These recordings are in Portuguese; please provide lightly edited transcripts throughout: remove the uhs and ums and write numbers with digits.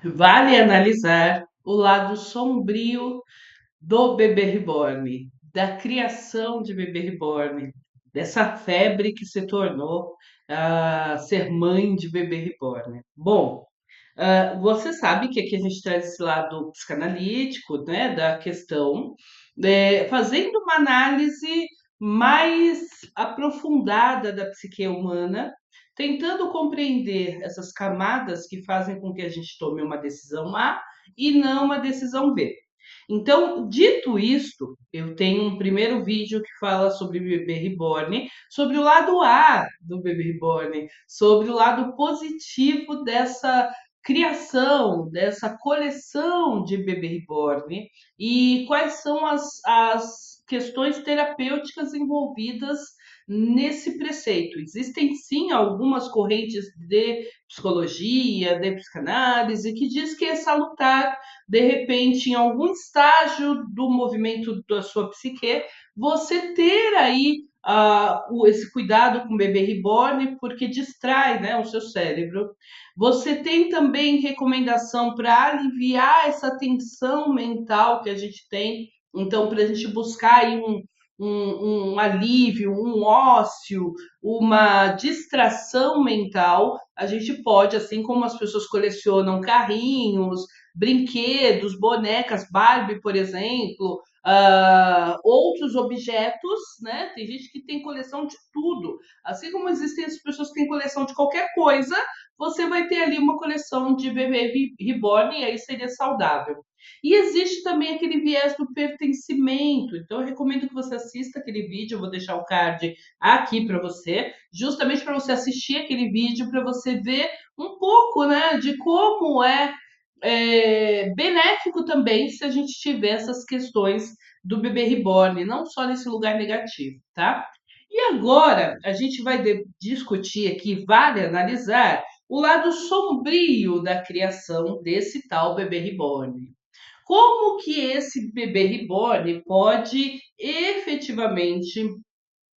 Vale analisar o lado sombrio do bebê reborn, da criação de bebê reborn, dessa febre que se tornou ser mãe de bebê reborn. Bom, você sabe que aqui a gente traz esse lado psicanalítico, né, da questão, fazendo uma análise mais aprofundada da psique humana, tentando compreender essas camadas que fazem com que a gente tome uma decisão A e não uma decisão B. Então, dito isto, eu tenho um primeiro vídeo que fala sobre o bebê reborn, sobre o lado A do bebê reborn, sobre o lado positivo dessa criação, dessa coleção de bebê reborn e quais são as questões terapêuticas envolvidas nesse preceito. Existem sim algumas correntes de psicologia, de psicanálise, que diz que é salutar de repente, em algum estágio do movimento da sua psique, você ter aí esse cuidado com o bebê reborn, porque distrai, né, o seu cérebro. Você tem também recomendação para aliviar essa tensão mental que a gente tem. Então, para a gente buscar aí um alívio, um ócio, uma distração mental, a gente pode, assim como as pessoas colecionam carrinhos, brinquedos, bonecas, Barbie, por exemplo, outros objetos, né? Tem gente que tem coleção de tudo. Assim como existem as pessoas que têm coleção de qualquer coisa, você vai ter ali uma coleção de bebê reborn e aí seria saudável. E existe também aquele viés do pertencimento. Então, eu recomendo que você assista aquele vídeo. Eu vou deixar o card aqui para você, justamente para você assistir aquele vídeo, para você ver um pouco, né, de como benéfico também se a gente tiver essas questões do bebê reborn, não só nesse lugar negativo, tá? E agora a gente vai discutir aqui, vale analisar o lado sombrio da criação desse tal bebê reborn. Como que esse bebê reborn pode efetivamente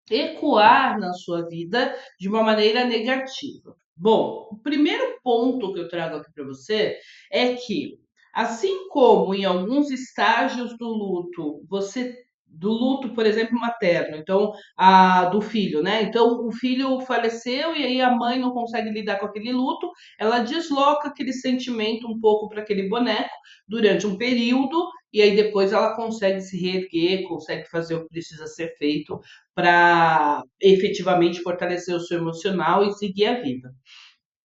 ecoar na sua vida de uma maneira negativa? Bom, o primeiro ponto que eu trago aqui para você é que, assim como em alguns estágios do luto, por exemplo, materno, então, do filho, né? Então, o filho faleceu e aí a mãe não consegue lidar com aquele luto, ela desloca aquele sentimento um pouco para aquele boneco durante um período e aí depois ela consegue se reerguer, consegue fazer o que precisa ser feito para efetivamente fortalecer o seu emocional e seguir a vida.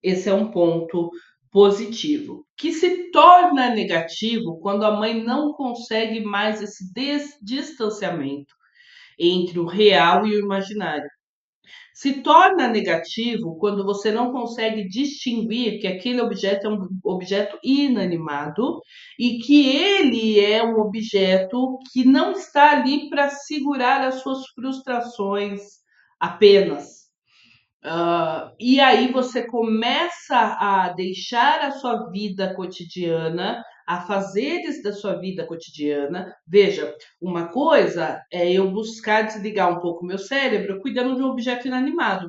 Esse é um ponto positivo, que se torna negativo quando a mãe não consegue mais esse distanciamento entre o real e o imaginário. Se torna negativo quando você não consegue distinguir que aquele objeto é um objeto inanimado e que ele é um objeto que não está ali para segurar as suas frustrações apenas. E aí você começa a deixar a sua vida cotidiana, a fazeres da sua vida cotidiana. Veja, uma coisa é eu buscar desligar um pouco o meu cérebro cuidando de um objeto inanimado.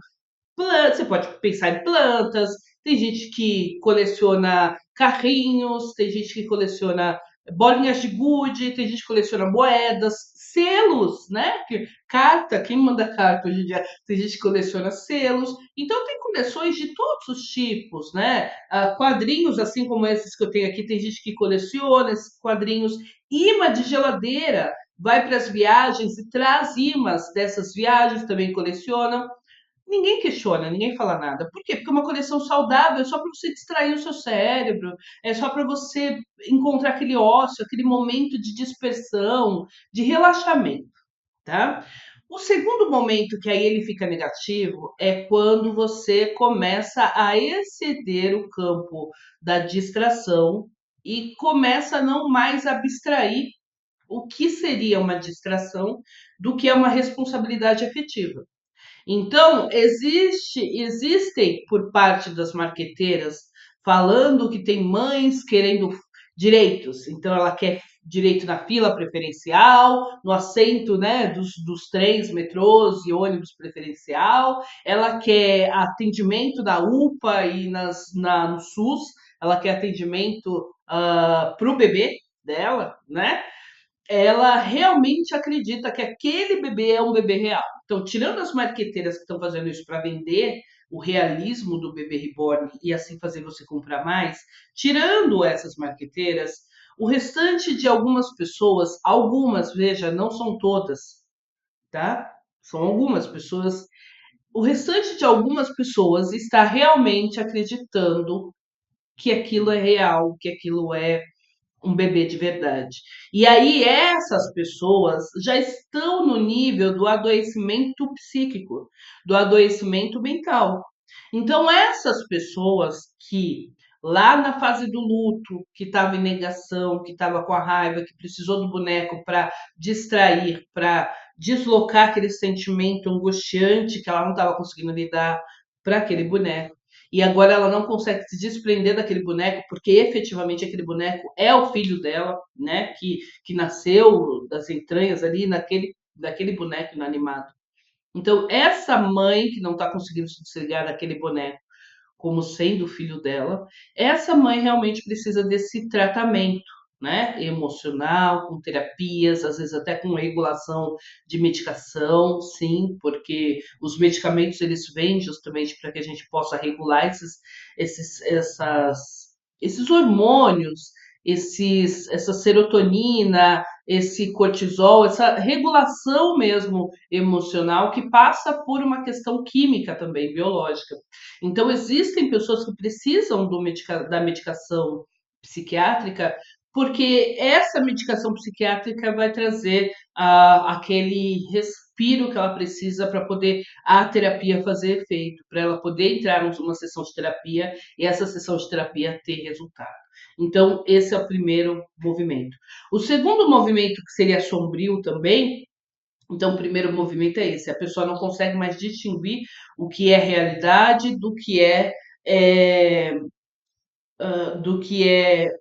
Você pode pensar em plantas, tem gente que coleciona carrinhos, tem gente que coleciona bolinhas de gude, tem gente que coleciona moedas, selos, né? Carta, quem manda carta hoje em dia? Tem gente que coleciona selos. Então tem coleções de todos os tipos, né? Quadrinhos, assim como esses que eu tenho aqui, tem gente que coleciona esses quadrinhos. Imã de geladeira, vai para as viagens e traz imãs dessas viagens, também coleciona. Ninguém questiona, ninguém fala nada. Por quê? Porque é uma coleção saudável, é só para você distrair o seu cérebro, é só para você encontrar aquele ócio, aquele momento de dispersão, de relaxamento, tá? O segundo momento que aí ele fica negativo é quando você começa a exceder o campo da distração e começa a não mais abstrair o que seria uma distração do que é uma responsabilidade efetiva. Então, existem por parte das marqueteiras falando que tem mães querendo direitos. Então, ela quer direito na fila preferencial, no assento, né, dos trens, metrôs e ônibus preferencial. Ela quer atendimento da UPA e no SUS. ela quer atendimento para o bebê dela, né? Ela realmente acredita que aquele bebê é um bebê real. Então, tirando as marqueteiras que estão fazendo isso para vender o realismo do bebê reborn e assim fazer você comprar mais, tirando essas marqueteiras, o restante de algumas pessoas, algumas, veja, não são todas, tá? São algumas pessoas. O restante de algumas pessoas está realmente acreditando que aquilo é real, que aquilo é um bebê de verdade. E aí essas pessoas já estão no nível do adoecimento psíquico, do adoecimento mental. Então essas pessoas que lá na fase do luto, que estava em negação, que estava com a raiva, que precisou do boneco para distrair, para deslocar aquele sentimento angustiante que ela não estava conseguindo lidar para aquele boneco, e agora ela não consegue se desprender daquele boneco, porque efetivamente aquele boneco é o filho dela, né? Que nasceu das entranhas ali daquele boneco inanimado. Então, essa mãe que não está conseguindo se desligar daquele boneco como sendo o filho dela, essa mãe realmente precisa desse tratamento, né, emocional, com terapias, às vezes até com regulação de medicação, sim, porque os medicamentos eles vêm justamente para que a gente possa regular esses hormônios, essa serotonina, esse cortisol, essa regulação mesmo emocional que passa por uma questão química também, biológica. Então, existem pessoas que precisam da medicação psiquiátrica, porque essa medicação psiquiátrica vai trazer aquele respiro que ela precisa para poder a terapia fazer efeito, para ela poder entrar numa sessão de terapia e essa sessão de terapia ter resultado. Então, esse é o primeiro movimento. O segundo movimento, que seria sombrio também, então, o primeiro movimento é esse: a pessoa não consegue mais distinguir o que é realidade é, do que é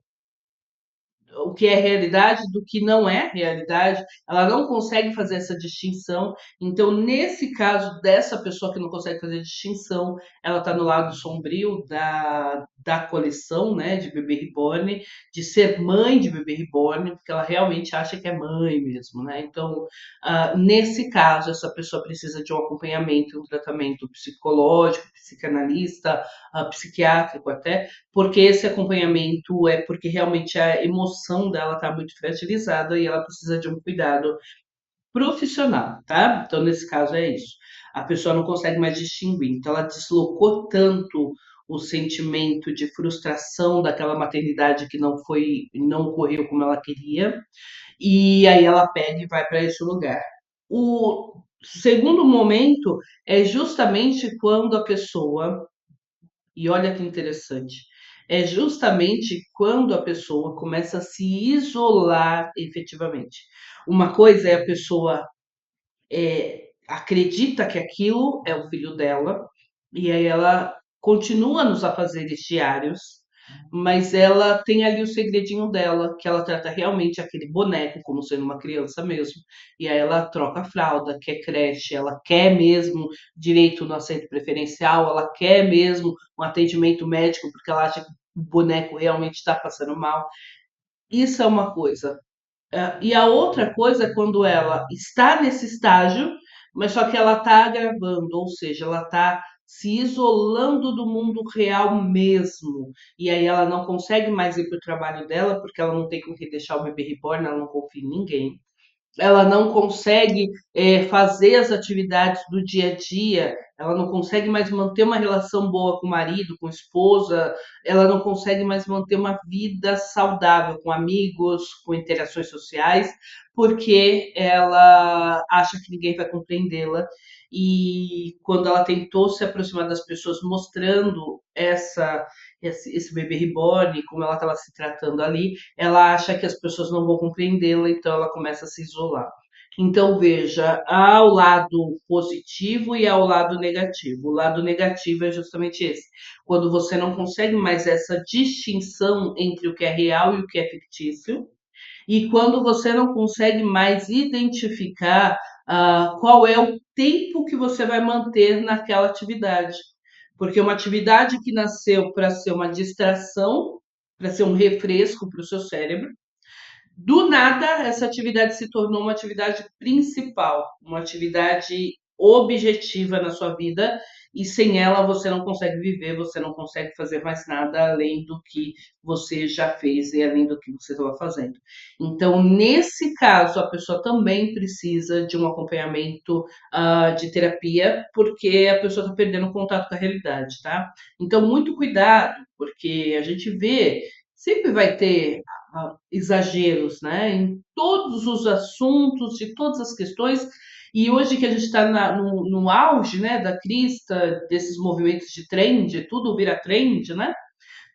o que é realidade do que não é realidade, ela não consegue fazer essa distinção. Então, nesse caso dessa pessoa que não consegue fazer distinção, ela está no lado sombrio da coleção, né, de bebê reborn, de ser mãe de bebê reborn, porque ela realmente acha que é mãe mesmo, né? Então, nesse caso, essa pessoa precisa de um acompanhamento, um tratamento psicológico, psicanalista, psiquiátrico até, porque esse acompanhamento é porque realmente a emoção dela está muito fragilizada e ela precisa de um cuidado profissional, tá? Então, nesse caso, é isso. A pessoa não consegue mais distinguir. Então, ela deslocou tanto o sentimento de frustração daquela maternidade que não ocorreu como ela queria, e aí ela pega e vai para esse lugar. O segundo momento é justamente quando a pessoa, e olha que interessante, é justamente quando a pessoa começa a se isolar efetivamente. Uma coisa é a pessoa acredita que aquilo é o filho dela, e aí ela continua nos afazeres diários, mas ela tem ali o segredinho dela, que ela trata realmente aquele boneco como sendo uma criança mesmo. E aí ela troca a fralda, quer creche, ela quer mesmo direito no assento preferencial, ela quer mesmo um atendimento médico, porque ela acha que o boneco realmente está passando mal. Isso é uma coisa. E a outra coisa é quando ela está nesse estágio, mas só que ela está agravando, ou seja, ela está se isolando do mundo real mesmo. E aí ela não consegue mais ir para o trabalho dela, porque ela não tem com quem deixar o bebê reborn, ela não confia em ninguém, ela não consegue fazer as atividades do dia a dia, ela não consegue mais manter uma relação boa com o marido, com a esposa, ela não consegue mais manter uma vida saudável com amigos, com interações sociais, porque ela acha que ninguém vai compreendê-la. E quando ela tentou se aproximar das pessoas mostrando esse bebê reborn, como ela estava se tratando ali, ela acha que as pessoas não vão compreendê-la, então ela começa a se isolar. Então, veja, há o lado positivo e há o lado negativo. O lado negativo é justamente esse, quando você não consegue mais essa distinção entre o que é real e o que é fictício, e quando você não consegue mais identificar qual é o tempo que você vai manter naquela atividade. porque é uma atividade que nasceu para ser uma distração, para ser um refresco para o seu cérebro. Do nada, essa atividade se tornou uma atividade principal, uma atividade objetiva na sua vida, e sem ela você não consegue viver, você não consegue fazer mais nada além do que você já fez e além do que você estava fazendo. Então, nesse caso, a pessoa também precisa de um acompanhamento de terapia, porque a pessoa está perdendo contato com a realidade, tá? Então, muito cuidado, porque a gente vê, sempre vai ter exageros, né, em todos os assuntos, de todas as questões. E hoje que a gente está no auge, né, da crista, desses movimentos de trend, tudo vira trend, né?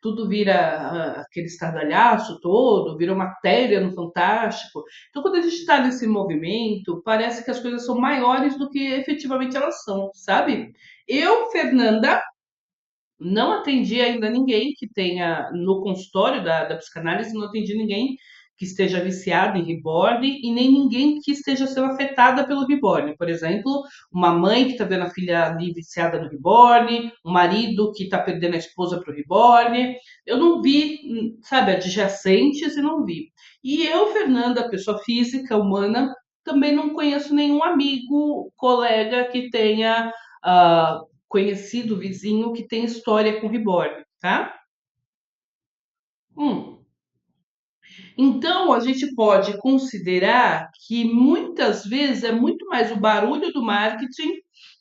Tudo vira aquele estardalhaço todo, vira matéria no Fantástico. Então, quando a gente está nesse movimento, parece que as coisas são maiores do que efetivamente elas são, sabe? Eu, Fernanda, não atendi ainda ninguém que tenha, no consultório da psicanálise, não atendi ninguém que esteja viciado em reborn e nem ninguém que esteja sendo afetada pelo reborn. Por exemplo, uma mãe que está vendo a filha ali viciada no reborn, um marido que está perdendo a esposa para o reborn. Eu não vi, sabe, adjacentes e não vi. E eu, Fernanda, pessoa física, humana, também não conheço nenhum amigo, colega que tenha conhecido vizinho que tem história com reborn, tá? Hum. Então, a gente pode considerar que muitas vezes é muito mais o barulho do marketing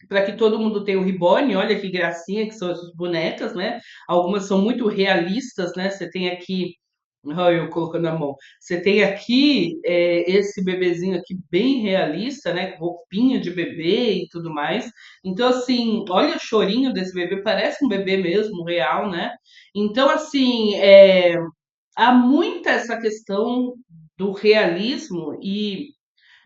para que todo mundo tenha o reborn. Olha que gracinha que são essas bonecas, né? Algumas são muito realistas, né? Você tem aqui, olha eu colocando a mão. Você tem aqui esse bebezinho aqui bem realista, né? Com roupinha de bebê e tudo mais. Então, assim, olha o chorinho desse bebê, parece um bebê mesmo, real, né? Então, assim, há muita essa questão do realismo e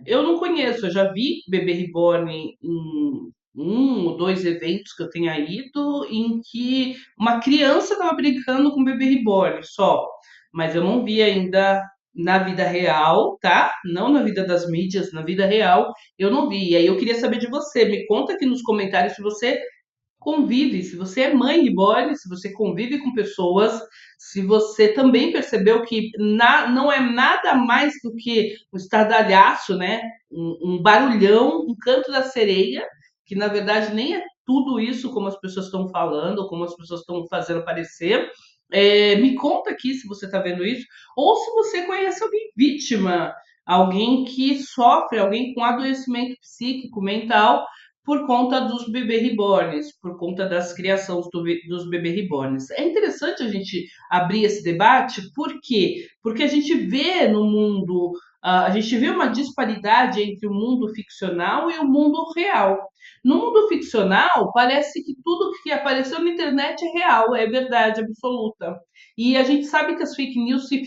eu não conheço, eu já vi Bebê Reborn em um ou dois eventos que eu tenha ido em que uma criança estava brincando com o Bebê Reborn só, mas eu não vi ainda na vida real, tá? Não na vida das mídias, na vida real, eu não vi. E aí eu queria saber de você, me conta aqui nos comentários se você convive, se você é mãe reborn, se você convive com pessoas, se você também percebeu que não é nada mais do que um estardalhaço, né? Um barulhão, um canto da sereia, que na verdade nem é tudo isso como as pessoas estão falando, como as pessoas estão fazendo parecer. Me conta aqui se você está vendo isso, ou se você conhece alguém vítima, alguém que sofre, alguém com adoecimento psíquico, mental, por conta dos bebê reborns, por conta das criações dos bebê reborns. É interessante a gente abrir esse debate, por quê? Porque a gente vê no mundo, a gente vê uma disparidade entre o mundo ficcional e o mundo real. No mundo ficcional, parece que tudo que apareceu na internet é real, é verdade absoluta. E a gente sabe que as fake news se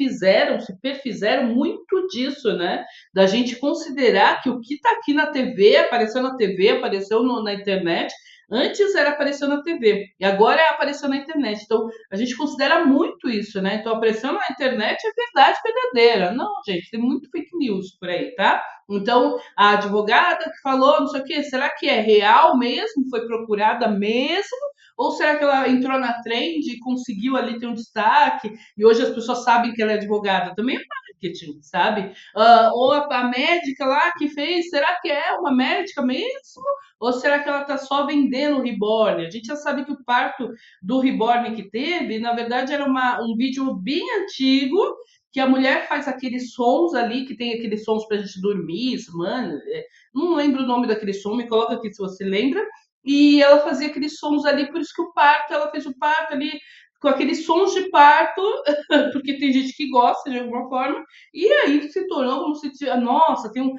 perfizeram muito disso, né? Da gente considerar que o que está aqui na TV, apareceu na internet, antes era apareceu na TV e agora apareceu na internet. Então a gente considera muito isso, né? Então apareceu na internet é verdade verdadeira. Não, gente, tem muito fake news por aí, tá? Então a advogada que falou, não sei o quê, será que é real mesmo? Foi procurada mesmo? Ou será que ela entrou na trend e conseguiu ali ter um destaque e hoje as pessoas sabem que ela é advogada? Também é marketing, sabe? Ou a médica lá que fez, será que é uma médica mesmo? Ou será que ela está só vendendo o reborn? A gente já sabe que o parto do reborn que teve, na verdade, era um vídeo bem antigo, que a mulher faz aqueles sons ali, que tem aqueles sons pra gente dormir, mano, não lembro o nome daquele som, me coloca aqui se você lembra, e ela fazia aqueles sons ali, por isso que o parto, ela fez o parto ali com aqueles sons de parto, porque tem gente que gosta de alguma forma, e aí se tornou como se, nossa, tem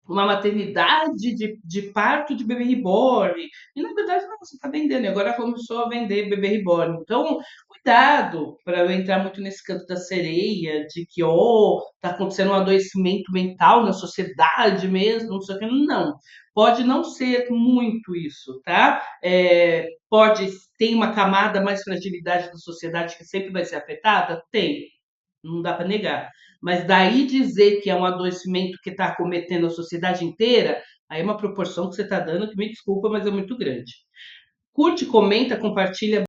uma maternidade de parto de bebê reborn. E na verdade não, você está vendendo. E agora começou a vender bebê reborn. Então, cuidado para eu entrar muito nesse canto da sereia, de que está acontecendo um adoecimento mental na sociedade mesmo, não sei o que. Não. Pode não ser muito isso, tá? Pode ter uma camada mais fragilidade da sociedade que sempre vai ser afetada? Tem, não dá para negar. Mas daí dizer que é um adoecimento que está acometendo a sociedade inteira, aí é uma proporção que você está dando que me desculpa, mas é muito grande. Curte, comenta, compartilha.